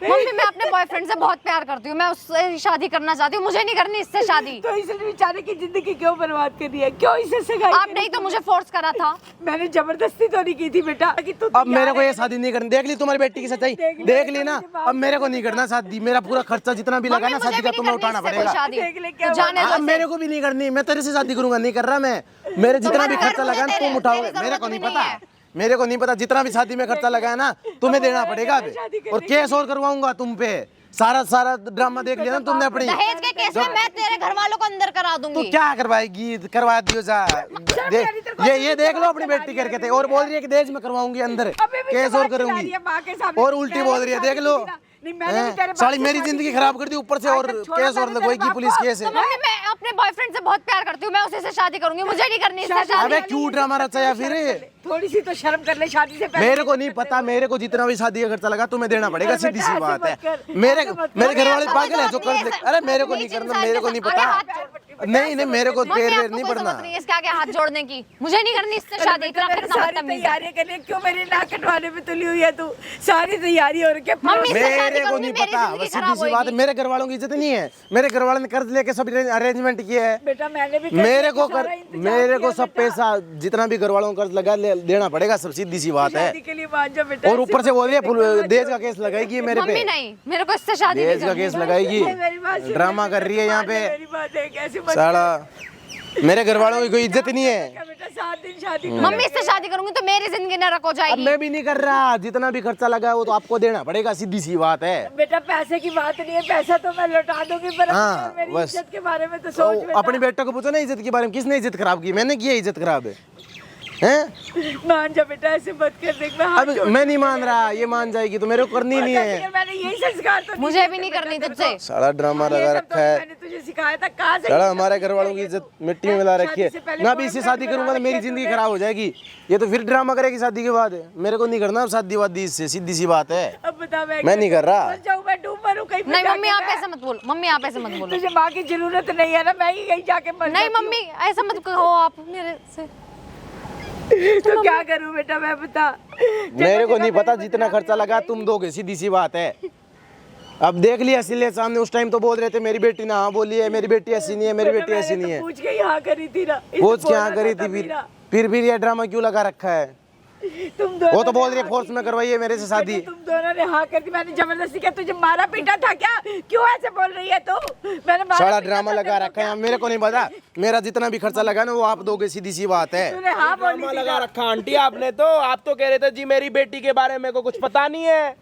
मम्मी मैं अपने बॉयफ्रेंड से बहुत प्यार करती हूँ, मैं उससे ही शादी करना चाहती हूँ, मुझे नहीं करनी इससे शादी। तो इसने बेचारे की जिंदगी क्यों बर्बाद करी है? क्यों इसे सगाई आप करी? नहीं तो मुझे फोर्स करा था। मैंने जबरदस्ती तो नहीं की थी बेटा कि तू अब मेरे को ये शादी नहीं करनी। देख ली तुम्हारी बेटी की सच्चाई, देख ली ना। अब मेरे को नहीं करना शादी, मेरा पूरा खर्चा जितना भी लगा मम्मी ना मुझे शादी भी का नहीं तुम्हें करनी उठाना इससे कोई पड़ेगा। शादी। देख ले क्या तो जाने हाँ, दो मेरे को भी नहीं करनी, मैं तेरे से शादी करूंगा, नहीं कर रहा मैं। मेरे जितना भी तुम्हारे खर्चा घर लगा मुझे ना तुम तेरे- उठाओगे, तेरी मेरे को जरूरत नहीं भी नहीं पता, है। मेरे को नहीं पता। जितना भी शादी में खर्चा लगा है ना तुम्हें देना पड़ेगा अबे। और केस और करवाऊंगा तुम पे। सारा ड्रामा देख लिया ना तुमने अपनी। दहेज के केस में मैं तेरे घर वालों को अंदर करा तू दूंगी। क्या करवाएगी, करवा दियो जा। ये देख लो अपनी बेटी करके थे, और बोल रही है कि दहेज में करवाऊंगी अंदर, केस और करूंगी, और उल्टी बोल रही है। देख लो साली मेरी जिंदगी खराब कर दी ऊपर से, और केस और लगवाएगी, पुलिस केस तो है। मम्मी मैं अपने बॉयफ्रेंड से बहुत प्यार करती हूँ, मैं उसी से शादी करूंगी, मुझे नहीं करनी इससे शादी। अबे क्यों ड्रामा रचा या फिर? थोड़ी सी तो शर्म कर ले शादी से पहले। मेरे को नहीं पता, मेरे को जितना भी शादी का खर्चा लगा तुम्हें देना पड़ेगा, सीधी सी बात है। मेरे घर वाले पागल है जो कर दे। अरे मेरे को नहीं करना, मेरे को नहीं पता। नहीं मेरे को मम्मी, पैर आपको वेर नहीं कोई पड़ना। जरूरत नहीं है इसके आगे हाथ जोड़ने की, मुझे नहीं करनी इससे शादी। इतना फिर सारी बदतमीज है। तैयारी के लिए क्यों मेरी नाक कटवाने पे तुली हुई है तू? सारी तैयारी हो रही है। मम्मी इससे शादी मेरे को करूंगी, नहीं मेरी पता, जिंदगी बस खराब सीधी सी बात है। होएगी। मेरे घर वालों की इज्जत नहीं है, मेरे घर वालों ने कर्ज लेके सब अरेंजमेंट किए है। बेटा मैंने भी मेरे को सारा इंतजाम मेरे को किया सब बेटा। पैसा जितना भी घर वालों को कर्ज लगा देना पड़ेगा, सब सीधी सी बात है। शादी के लिए मान जा बेटा। और ऊपर से बोल रही है दहेज का केस लगाएगी मेरे मम्मी पे, नहीं, मेरे को इससे शादी नहीं दहेज का करनी। केस लगाएगी, मेरी बात सुन, ड्रामा कर रही है यहाँ पे। मेरी बात है, कैसे मत साला मेरे घर वालों की कोई इज्जत नहीं है। कर बेटा, 7 दिन शादी कर। मम्मी इससे शादी करूंगी तो मेरी जिंदगी नरक हो अब जाएगी। मैं भी नहीं कर रहा, जितना भी खर्चा लगा है वो तो आपको देना पड़ेगा, सीधी सी बात है। बेटा पैसे की बात नहीं है, पैसा तो मैं लौटा दूंगी, पर हाँ, मेरी बस। इज्जत के बारे में तो तो सोच बेटा। अपने बेटे को पूछो ना इज्जत के बारे में, किसने इज्जत खराब की? मैंने की है इज्जत खराब है, हैं? मान जा बेटा, ऐसे मत कर। देख मैं हाथ अब मैं नहीं मान रहा, ये मान जाएगी तो मेरे को करनी नहीं है। जोड़- मैंने यही संस्कार तो मुझे भी नहीं करनी तुझसे। सारा ड्रामा ये लगा सब रखा तो है। मैंने तुझे सिखाया था, कहाँ से? साला हमारे घर वालों की इज्जत मिट्टी में मिला रखी है। शादी से पहले मैं अभी इससे शादी करूंगा तो मेरी जिंदगी खराब हो जाएगी। ये तो फिर ड्रामा करेगी शादी के बाद। मेरे को नहीं करना शादी वादी इससे, सीधी सी बात है। अब बता मैं नहीं कर रहा। मर जाऊं, मैं डूब मरूं कहीं पे नहीं जाके मम्मी आप मैं। ऐसे मत बोलो, मम्मी आप ऐसे मत बोलो। तुझे माँ की जरूरत नहीं है ना, मैं ही यहीं जाके मर नहीं जाती हूँ। मम्मी ऐसा मत कहो आप मेरे से। तो क्या करूं बेटा, मैं बता। मेरे को नहीं पता, जितना खर्चा लगा तुम दोगे, सीधी सी बात है। अब देख लिया इसलिए सामने, उस टाइम तो बोल रहे थे मेरी बेटी ना हाँ बोली है, मेरी बेटी ऐसी नहीं है, मेरी बेटी ऐसी नहीं है। पूछ के यहाँ करी थी ना, इसे पूछ के यहाँ बोलना करी था थी, मीरा। फिर ये ड्रामा क्यों लगा रखा है? तुम दोनों वो तो बोल ने रही है फोर्स में करवाइए मेरे से शादी। तुम दोनों ने हाँ कर दी, मैंने जबरदस्ती किया। तुझे मारा पीटा था क्या? क्यों ऐसे बोल रही है तू? मैंने मारा सारा पीटा ड्रामा था लगा तेरे को रखा है, मेरे को नहीं पता। मेरा जितना भी खर्चा लगा ना वो आप दोगे, सीधी सी बात है। तूने हाँ बोली ड्रामा थी लगा ना। रखा आंटी आपने तो। आप तो कह रहे थे जी मेरी बेटी के बारे में को कुछ पता नहीं है।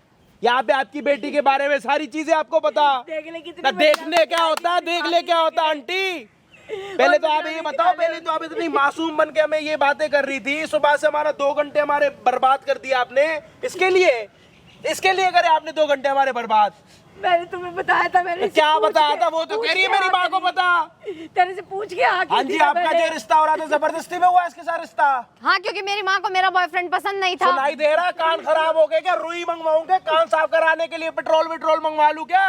यहाँ पे आपकी बेटी के बारे में सारी चीजें आपको पता। देख ले कितनी ना बड़ी देखने क्या होता है, देख ले क्या होता है आंटी। पहले तो आप ये बताओ, पहले तो आप इतनी मासूम बन के हमें ये बातें कर रही थी, सुबह से हमारा 2 घंटे हमारे बर्बाद कर दिया आपने। इसके लिए करे आपने 2 घंटे हमारे बर्बाद। मैंने तुम्हें बताया था, मैंने क्या बताया था? वो तो कह रही है मेरी माँ को पता। तेरे से पूछ के हाँ जी, आपका जो रिश्ता हो रहा था जबरदस्ती में हुआ इसके साथ रिश्ता। हाँ, क्योंकि मेरी माँ को मेरा बॉयफ्रेंड पसंद नहीं था। सुनाई दे रहा? कान खराब हो गए क्या? रुई मंगवाऊं क्या? कान साफ कराने के लिए पेट्रोल मंगवा लूं क्या?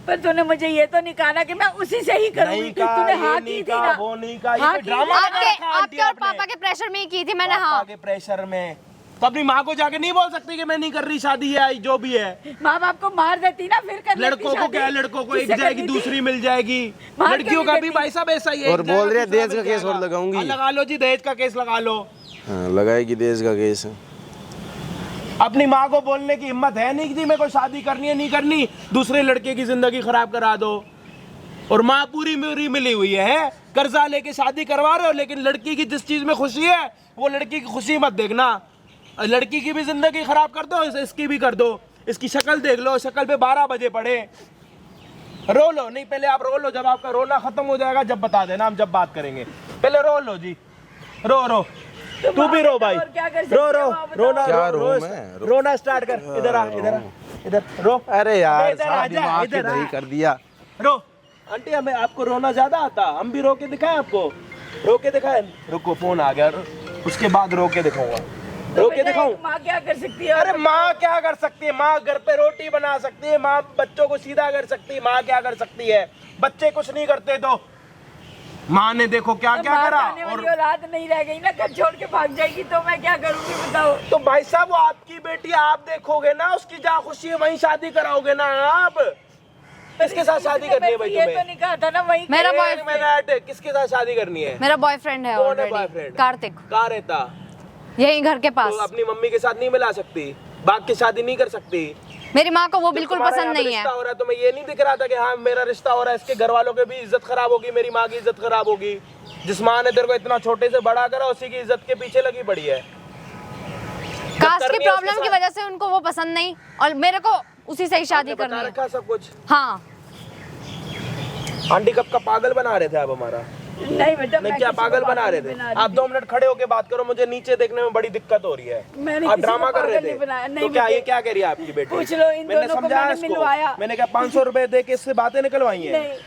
पर तूने मुझे ये तो नहीं कहा ना कि मैं उसी से ही करूंगी। नहीं कहा, तूने ये हाँ नहीं की थी कहा, ना, वो नहीं कहा, हाँ ये की ड्रामा थी। लगा रखा आंटी आपके और आपने। पापा के प्रेशर में ही की थी मैंने। हाँ, के प्रेशर में तो अपनी माँ को जाके नहीं बोल सकती कि मैं नहीं कर रही शादी है जो भी है। माँ बाप को मार देती ना, फिर कर लेती लड़कों को शादी। क्या, लड़कों को एक किससे जाएगी करनी थी? दूसरी मिल जाएगी। मार के लड़कियों नहीं का भी देती। भाई साहब ऐसा ही है। और एक बोल जाएगा, रही है दूसरा दहेज का मिल केस और जाएगा। लगाऊंगी। हाँ, लगा लो जी, दहेज का केस लगा लो। हाँ, लगाएगी दहेज का केस। अपनी माँ को बोलने की हिम्मत है नहीं कि मेरे को शादी करनी है, नहीं करनी, दूसरे लड़के की जिंदगी खराब करा दो। और माँ पूरी मेरी मिली हुई है, कर्जा लेके शादी करवा रहे हो, लेकिन लड़की की जिस चीज में खुशी है वो लड़की की खुशी मत देखना। लड़की की भी जिंदगी खराब कर दो, इसकी भी कर दो। इसकी शक्ल देख लो, शक्ल पे 12 बजे पड़े। रो लो, नहीं पहले आप रो लो, जब आपका रोना खत्म हो जाएगा जब बता देना, हम जब बात करेंगे। पहले रो लो जी, रो तू भी रो भाई, रोना स्टार्ट कर। इधर रो। अरे यार इधर साहब, आ जा, दिमाग इधर ही आ। दही कर दिया। रो आंटी, हमें आपको रोना ज्यादा आता, हम भी रो के दिखाएं आपको? रो के दिखाएं? रुको, फोन आ गया, उसके बाद रो के दिखाऊंगा। रो के दिखाऊं? माँ क्या कर सकती है? अरे माँ क्या कर सकती है? माँ घर पे रोटी बना सकती है, माँ बच्चों को सीधा कर सकती है। माँ क्या कर सकती है? बच्चे कुछ नहीं करते तो माँ ने देखो क्या क्या करा। और औलाद नहीं रह गई ना, घर छोड़ के भाग जाएगी तो मैं क्या करूंगी बताओ? तो भाई साहब, वो आपकी बेटी, आप देखोगे ना, उसकी जहाँ खुशी है वहीं शादी कराओगे ना आप। किसके साथ शादी करनी है भाई ये तुम्हें? तो नहीं कहा था ना वही। मेरा एक बॉयफ्रेंड, मिनट, किसके साथ शादी करनी है? मेरा बॉयफ्रेंड है कौन है ऑलरेडी, बॉयफ्रेंड? कार्तिक, कहाँ रहता? यही घर के पास। तो अपनी मम्मी के साथ नहीं मिला सकती? बाग की शादी नहीं कर सकती? मेरी माँ को वो बिल्कुल तुम्हारा पसंद यहाँ पे नहीं है। रिश्ता हो रहा है, तुम्हें ये नहीं दिख रहा था कि हाँ मेरा रिश्ता हो रहा है, इसके घर वालों की भी इज्जत खराब होगी, मेरी माँ की इज्जत खराब होगी। जिस माँ ने तेरे को इतना छोटे से बड़ा करा, उसी की इज्जत के पीछे लगी पड़ी है। कास्ट की प्रॉब्लम की वजह से उनको वो पसंद नहीं, और मेरे को उसी से ही शादी बता करनी है। रखा सब कुछ। हाँ, आंटी कब का पागल बना रहे थे आप हमारा? नहीं बेटा, नहीं, मैं क्या किसी को पागल बना रहे नहीं थे? बना रही आप 2 मिनट खड़े होके बात करो, मुझे नीचे देखने में बड़ी दिक्कत हो रही है। मैंने आप किसी ड्रामा को कर रहे पागल थे? नहीं बनाया। तो नहीं क्या बेटे, ये क्या कह रही है आपकी बेटी? पूछ लो इन मैंने दोनों को, समझाया मैंने इसको। मिलवाया। मैंने कहा 500 रुपए दे के इससे बातें निकलवाई हैं। नहीं,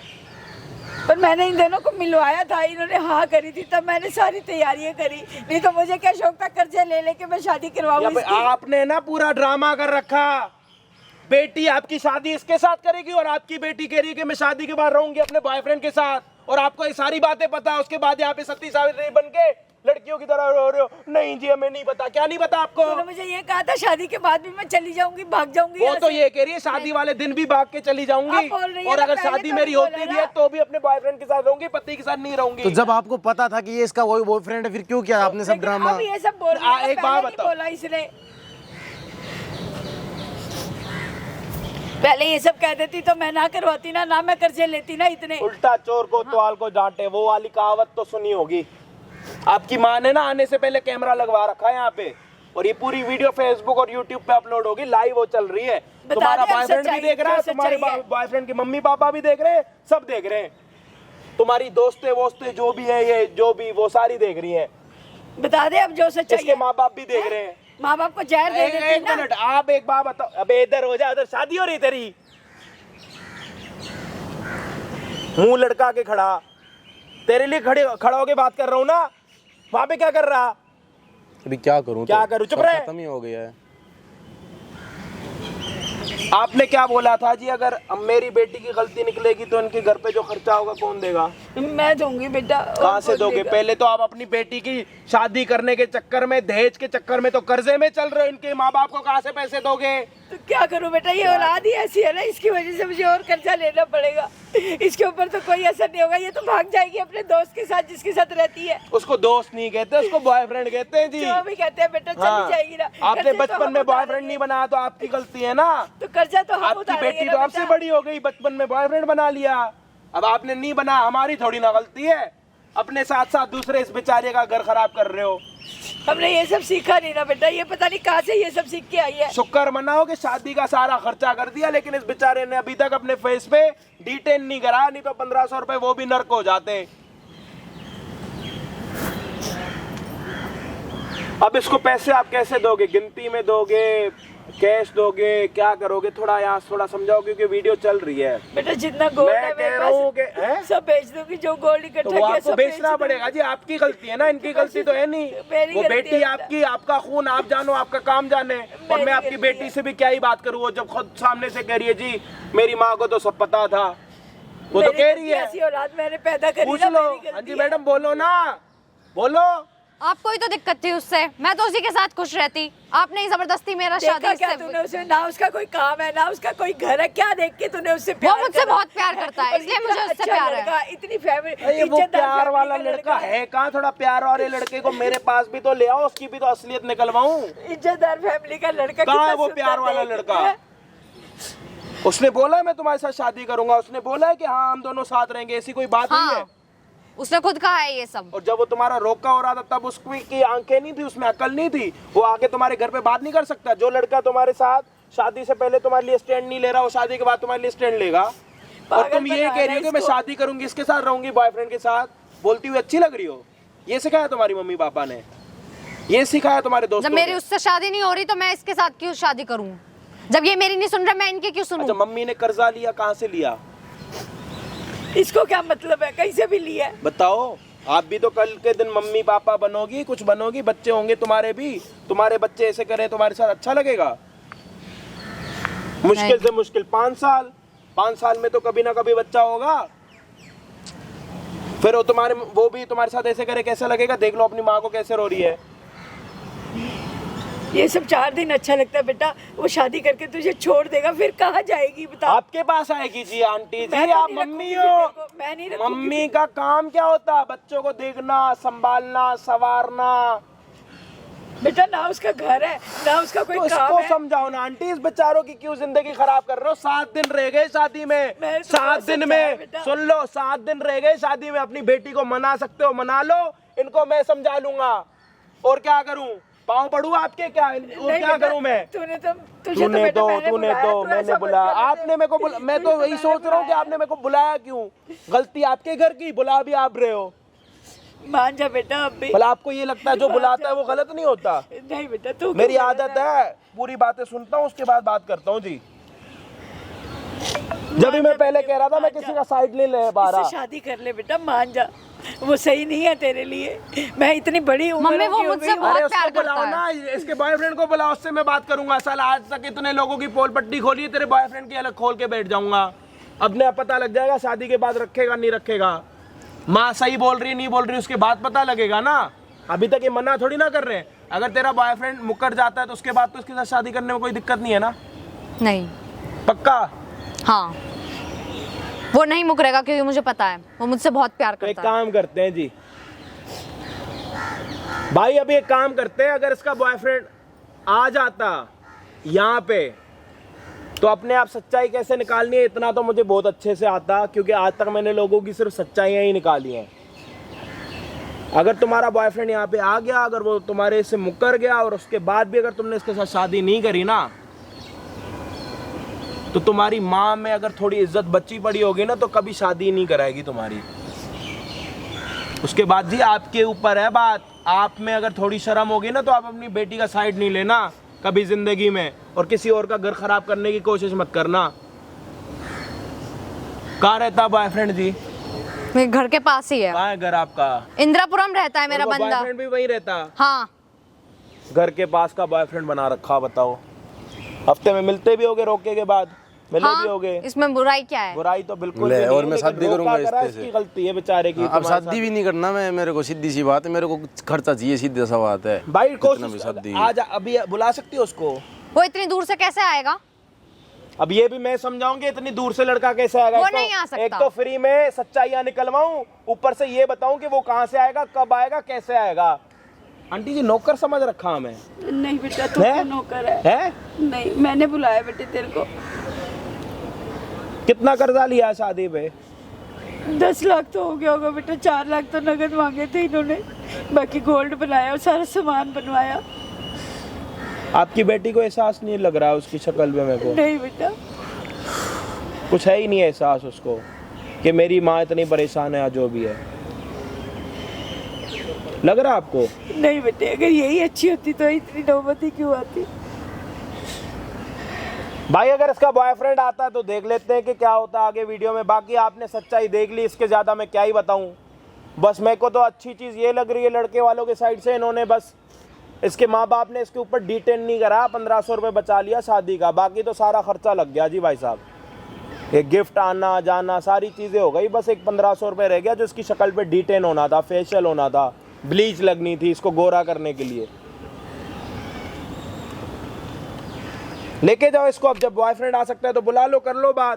पर मैंने इन दोनों को मिलवाया था, इन्होंने हाँ करी थी, तब मैंने सारी तैयारियां करी। नहीं तो मुझे क्या शौक था कर्जे ले लेके मैं शादी करवाऊं इसकी? आपने ना पूरा ड्रामा कर रखा। बेटी आपकी शादी इसके साथ करेगी और आपकी बेटी कह रही है कि मैं शादी के बाद रहूंगी अपने बॉयफ्रेंड के साथ, और आपको ये सारी बातें पता है। उसके बाद यहाँ पे सती सावित्री बन के लड़कियों की तरह रो रहे हो। नहीं जी, हमें नहीं पता। क्या नहीं पता आपको? तूने मुझे ये कहा था शादी के बाद भी मैं चली जाऊंगी, भाग जाऊंगी। वो यहाँ तो से। ये कह रही है शादी वाले दिन भी भाग के चली जाऊंगी, आप बोल रही है और ना, अगर पहले शादी तो मेरी बोला होती भी ना। है तो भी अपने बॉयफ्रेंड के साथ रहूंगी, पति के साथ नहीं रहूंगी। तो जब आपको पता था कि ये इसका वही बॉयफ्रेंड है, फिर क्यों किया आपने सब लेकिन ड्रामा? अब ये सब बोल रही है, एक बात पहले नहीं बताओ। बोला इसने। पहले ये सब कह देती तो मैं ना करवाती ना मैं कर्जे लेती ना इतने। उल्टा चोर को तवाल को डांटे, वो वाली कहावत तो सुनी होगी। आपकी माँ ने ना आने से पहले कैमरा लगवा रखा है यहाँ पे, और ये पूरी वीडियो फेसबुक और यूट्यूब पे अपलोड होगी, लाइव वो चल रही है। तुम्हारा दे अब बॉयफ्रेंड भी सच्चाई, देख रहा है, जो तुम्हारे सच्चाई है। बॉयफ्रेंड के मम्मी पापा भी देख रहे हैं, सब देख रहे हैं। तुम्हारी दोस्तें वोस्तें जो भी है, ये जो भी वो सारी देख रही हैं। बता दे अब जो सच्चाई इसके है। माँ बाप भी देख रहे हैं। माँ बाप को जहर दे देती एक ना। मिनट, आप एक बात बताओ। अबे इधर हो जा, उधर शादी हो रही तेरी। मुंह लड़का के खड़ा, तेरे लिए खड़ा होके बात कर रहा हूँ ना। वहां पे क्या कर रहा? अभी क्या करूं? क्या तो करूं? चुप सब रहे। खत्म ही हो गया है। आपने क्या बोला था जी, अगर अब मेरी बेटी की गलती निकलेगी तो इनके घर पे जो खर्चा होगा कौन देगा? मैं दूंगी बेटा। कहाँ से दोगे? पहले तो आप अपनी बेटी की शादी करने के चक्कर में, दहेज के चक्कर में तो कर्जे में चल रहे हो। इनके माँ बाप को कहाँ से पैसे दोगे? तो क्या करूं बेटा, ये औलाद ही ऐसी है ना, इसकी वजह से मुझे और कर्जा लेना पड़ेगा। इसके ऊपर तो कोई असर नहीं होगा, ये तो भाग जाएगी अपने दोस्त के साथ जिसके साथ रहती है। उसको दोस्त नहीं कहते, उसको बॉयफ्रेंड कहते हैं जी। जो भी कहते हैं बेटा, चली जाएगी ना। आपने कर्जे तो बचपन हम में उतारेंगे। बॉयफ्रेंड नहीं बनाया तो आपकी गलती है ना। तो कर्जा तो हम आपकी उतारेंगे बेटी ना तो आपसे बेटा। बड़ी हो गई, बचपन में बॉयफ्रेंड बना लिया। अब आपने नहीं बना, हमारी थोड़ी ना गलती है। अपने साथ साथ दूसरे इस बेचारे का घर खराब कर रहे हो। हमने ये सब सीखा नहीं ना बेटा, ये पता नहीं कहाँ से ये सब सीख के आई है। शुक्र मनाओ कि शादी का सारा खर्चा कर दिया, लेकिन इस बेचारे ने अभी तक अपने फेस पे डिटेन नहीं करा, नहीं तो 1500 रुपए वो भी नर्क हो जाते। अब इसको पैसे आप कैसे दोगे? गिनती में दोगे, कैश दोगे, क्या करोगे? थोड़ा यहाँ थोड़ा समझाओ, क्योंकि वीडियो चल रही है। बेटा जितना गोल्ड मैं है कह मेरे रहा हूँ कि पास सब बेच दूंगी, जो गोल्ड इकट्ठा तो किया आपको सब बेचना बेच पड़ेगा दूंगी। जी, आपकी गलती है ना, इनकी गलती तो है नहीं। मेरी वो गलती बेटी है आपकी, आपका खून आप जानो, आपका काम जाने। और मैं आपकी बेटी से भी क्या ही बात करूँ, वो जब खुद सामने से कह रही है जी मेरी माँ को तो सब पता था, वो तो कह रही है। ऐसी औलाद मैंने पैदा करी पूछ ना, लो। मेरी गलती हाँ जी है। मैडम बोलो ना, बोलो। आपको ही तो दिक्कत थी उससे, मैं तो उसी के साथ खुश रहती। आपने ही जबरदस्ती मेरा देखा शादी क्या तूने उसमें? ना उसका कोई काम है, ना उसका कोई घर है, क्या देख के तूने उससे प्यार मुझसे करा? बहुत प्यार करता है, और इसलिए इतना मुझे उससे अच्छा प्यार है। लड़का, इतनी फैमिली, अरे वो इज्जतदार प्यार फैमिली वाला का लड़का है कहाँ? थोड़ा प्यार वाले लड़के को मेरे पास भी तो ले आओ, उसकी भी तो असलियत निकलवाऊं। इज्जतदार फैमिली का लड़का कहाँ कितना है वो सुंदर प्यार वाला देख, लड़का? है? उसने बोला है मैं तुम्हारे साथ शादी करूंगा, उसने बोला है कि हाँ हम दोनों साथ रहेंगे, ऐसी कोई बात नहीं है। हाँ, उसने खुद कहा है ये सब। और जब वो तुम्हारा रोका हो रहा था तब उसकी आंखें नहीं थी, उसमें अकल नहीं थी, वो आके तुम्हारे घर पे बात नहीं कर सकता। जो लड़का तुम्हारे साथ शादी से पहले तुम्हारे लिए स्टैंड नहीं ले रहा, वो शादी के बाद तुम्हारे लिए स्टैंड लेगा। और तुम ये कह रही हो कि मैं शादी करूंगी, इसके साथ रहूंगी, बॉयफ्रेंड के साथ, बोलती हुई अच्छी लग रही हो। ये सिखाया तुम्हारी मम्मी पापा ने, ये सिखाया तुम्हारे दोस्तों जब ने? मेरी उससे शादी नहीं हो रही तो मैं इसके साथ क्यों शादी करूं? जब ये मेरी नहीं सुन रहा मैं इनकी क्यों सुनूं? अच्छा, मम्मी ने कर्जा लिया, कहाँ से लिया इसको क्या मतलब है? कहीं से भी लिया है? बताओ। आप भी तो कल के दिन मम्मी पापा बनोगी, कुछ बनोगी, बच्चे होंगे तुम्हारे भी। तुम्हारे बच्चे ऐसे करें तुम्हारे साथ, अच्छा लगेगा? मुश्किल से मुश्किल 5 साल, 5 साल में तो कभी ना कभी बच्चा होगा। फिर वो भी तुम्हारे साथ ऐसे करे, कैसा लगेगा? देख लो अपनी माँ को कैसे रो रही है। ये सब 4 दिन अच्छा लगता है बेटा, वो शादी करके तुझे छोड़ देगा, फिर कहाँ जाएगी बता? आपके पास आएगी जी आंटी जी, मैं तो आप नहीं मम्मी रखूंगी हो। तेरे को, मैं नहीं रखूंगी। मम्मी का काम क्या होता है? बच्चों को देखना, संभालना, संवारना। बेटा ना उसका घर है, ना उसका कोई तो काम इसको है। समझाओ ना आंटी, इस बेचारों की क्यों जिंदगी खराब कर रहे हो? 7 दिन रह गए शादी में, मैंने तो 7 दिन समझाया में, बेटा। सुन लो, 7 दिन रह गए शादी में। अपनी बेटी को मना सकते हो मना लो, इनको मैं समझा लूंगा। और क्या करूं? पाँव पड़ू आपके? क्या और नहीं क्या बेटा, करूं मैं? तूने तूने तो मैंने बुलाया, आपने मेरे को मैं तो वही सोच रहा हूँ कि आपने मेरे को बुलाया क्यों? गलती आपके घर की, बुला भी आप रहे हो। मान जा बेटा अब भी। भला आपको ये लगता है जो बुलाता है वो गलत नहीं होता? नहीं बेटा तू मेरी क्यों आदत बोल रहा है, पूरी बातें सुनता हूँ उसके बाद बात करता हूँ जी। जब भी मैं पहले कह रहा था मैं किसी का साइड नहीं ले पा रहा। इससे शादी कर ले बेटा, मान जा, वो सही नहीं है तेरे लिए। मैं इतनी बड़ी उम्र मम्मी, वो की हो मुझसे गई हूँ। बहुत अरे प्यार उसको बुलाओ करता ना, इसके बॉयफ्रेंड को बुलाओ, उससे मैं बात करूंगा। साल आज तक इतने लोगों की पोल पट्टी खोली है, तेरे बॉयफ्रेंड की अलग खोल के बैठ जाऊंगा। अब ने पता लग जाएगा शादी के बाद रखेगा नहीं रखेगा। माँ सही बोल रही नहीं बोल रही उसके बाद पता लगेगा ना। अभी तक ये मना थोड़ी ना कर रहे हैं। अगर तेरा बॉयफ्रेंड मुकर जाता है तो उसके बाद तो उसके साथ शादी करने में कोई दिक्कत नहीं है ना? नहीं। पक्का? हाँ, वो नहीं मुकरेगा क्योंकि मुझे पता है वो मुझसे बहुत प्यार तो एक करता है। काम करते हैं जी भाई, अभी एक काम करते हैं, अगर इसका बॉयफ्रेंड आ जाता यहाँ पे तो अपने आप सच्चाई कैसे निकालनी है इतना तो मुझे बहुत अच्छे से आता, क्योंकि आज तक मैंने लोगों की सिर्फ सच्चाइयाँ ही निकाली हैं। अगर तुम्हारा बॉयफ्रेंड यहाँ पे आ गया, अगर वो तुम्हारे से मुकर गया और उसके बाद भी अगर तुमने इसके साथ शादी नहीं करी ना, तो तुम्हारी माँ में अगर थोड़ी इज्जत बची पड़ी होगी ना तो कभी शादी नहीं कराएगी तुम्हारी। उसके बाद जी आपके ऊपर है बात। आप में अगर थोड़ी शर्म होगी ना तो आप अपनी बेटी का साइड नहीं लेना कभी जिंदगी में, और किसी और का घर खराब करने की कोशिश मत करना। कहाँ रहता बॉयफ्रेंड जी? मेरे घर के पास ही है। कहाँ है घर आपका? इंदिरापुरम रहता है मेरा बंदा। बॉयफ्रेंड भी वहीं रहता? हाँ। घर के पास का बॉयफ्रेंड बना रखा, बताओ। हफ्ते में मिलते भी होगे रोके के बाद, मिले भी होगे। इसमें बुराई क्या है? बुराई तो बिल्कुल ले, भी नहीं और है, मैं लेकिन शादी रोका करूंगा करा इससे। इसकी गलती है बेचारे की। अब शादी भी नहीं करना मैं, मेरे को सीधी सी बात है, मेरे को खर्चा चाहिए, सीधी सा बात है भाई कितना भी कोशिश शादी। आज अभी बुला सकती हो उसको? वो इतनी दूर से कैसे आएगा? अब ये भी मैं समझाऊंगी इतनी दूर से लड़का कैसे आएगा? वो एक तो- नहीं आ सकता। एक तो फ्री में सच्चाइयां निकलवाऊं, ऊपर से ये बताऊं कि वो कहाँ से आएगा, कब आएगा, कैसे आएगा। आंटी जी नौकर समझ रखा हमें? नहीं बेटा तू है? तो नौकर है। है? नहीं, मैंने बुलाया बेटे तेरे को। कितना कर्जा लिया है शादी पे? 10 लाख तो हो गया होगा बेटा, 4 लाख तो नगद मांगे थे इन्होंने। बाकी गोल्ड बनाया और सारा सामान बनवाया। आपकी बेटी को एहसास नहीं लग रहा उसकी शक्ल पे मेरे को? नहीं बेटा, कुछ है ही नहीं एहसास उसको कि मेरी माँ इतनी परेशान है या जो भी है, लग रहा आपको? नहीं बेटे, अगर यही अच्छी होती तो इतनी नौबत ही क्यों आती। भाई अगर इसका बॉयफ्रेंड आता तो देख लेते हैं कि क्या होता है आगे वीडियो में। बाकी आपने सच्चाई देख ली, इसके ज़्यादा मैं क्या ही बताऊं। बस मेरे को तो अच्छी चीज़ ये लग रही है लड़के वालों के साइड से, इन्होंने बस इसके माँ बाप ने इसके ऊपर डिटेन नहीं करा, 1500 रुपये बचा लिया शादी का, बाकी तो सारा खर्चा लग गया जी भाई साहब। एक गिफ्ट आना जाना सारी चीज़ें हो गई, बस एक 1500 रुपये रह गया जो इसकी शक्ल पे डिटेन होना था, फेशियल होना था, ब्लीच लगनी थी इसको गोरा करने के लिए। लेके जाओ इसको, अब जब बॉयफ्रेंड आ सकता है तो बुला लो, कर लो बात।